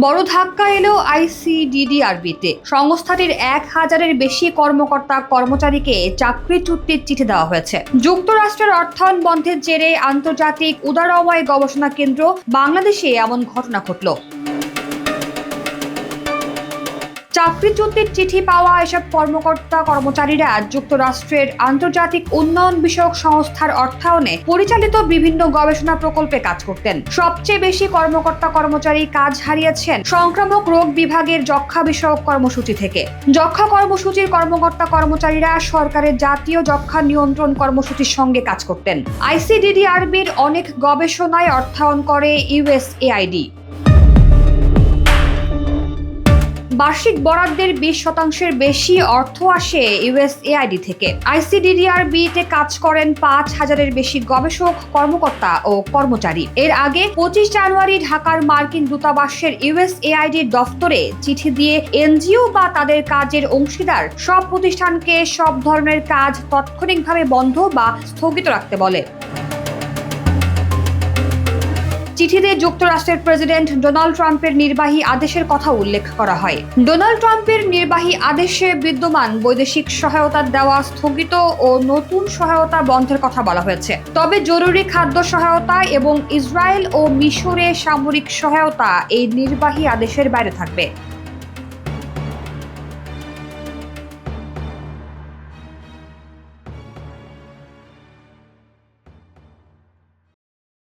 বড় ধাক্কা এলো আইসিডিডিআরবিতে। সংস্থাটির ১,০০০-এর বেশি কর্মকর্তা কর্মচারীকে চাকরিচ্যুতির চিঠি দেওয়া হয়েছে। যুক্তরাষ্ট্রের অর্থায়ন বন্ধের জেরে আন্তর্জাতিক উদারময় গবেষণা কেন্দ্র বাংলাদেশে এমন ঘটনা ঘটল। চাকরিচ্যুতির চিঠি পাওয়া এসব কর্মকর্তা কর্মচারীরা যুক্তরাষ্ট্রের আন্তর্জাতিক উন্নয়ন বিষয়ক সংস্থার অর্থায়নে পরিচালিত বিভিন্ন গবেষণা প্রকল্পে কাজ করতেন। সবচেয়ে বেশি কর্মকর্তা কর্মচারী কাজ হারিয়েছেন সংক্রামক রোগ বিভাগের যক্ষ্মা বিষয়ক কর্মসূচি থেকে। যক্ষ্মা কর্মসূচির কর্মকর্তা কর্মচারীরা সরকারের জাতীয় যক্ষ্মা নিয়ন্ত্রণ কর্মসূচির সঙ্গে কাজ করতেন। আইসিডিডিআরবির অনেক গবেষণায় অর্থায়ন করে ইউএসএআইডি। বার্ষিক বরাদ্দের ২০% বেশি অর্থ আসে ইউএসএআইডি থেকে। আইসিডিডিআরবিতে কাজ করেন ৫,০০০-এর বেশি গবেষক, কর্মকর্তা ও কর্মচারী। এর আগে ২৫ জানুয়ারি ঢাকার মার্কিন দূতাবাসের ইউএসএআইডির দফতরে চিঠি দিয়ে এনজিও বা তাদের কাজের অংশীদার সব প্রতিষ্ঠানকে সব ধরনের কাজ তাৎক্ষণিকভাবে বন্ধ বা স্থগিত রাখতে বলে। চিঠিতে যুক্তরাষ্ট্রের প্রেসিডেন্ট ডোনাল্ড ট্রাম্পের নির্বাহী আদেশের কথা উল্লেখ করা হয়। ডোনাল্ড ট্রাম্পের নির্বাহী আদেশে বিদ্যমান বৈদেশিক সহায়তা দেওয়া স্থগিত ও নতুন সহায়তা বন্ধের কথা বলা হয়েছে। তবে জরুরি খাদ্য সহায়তা এবং ইসরায়েল ও মিশরে সামরিক সহায়তা এই নির্বাহী আদেশের বাইরে থাকবে।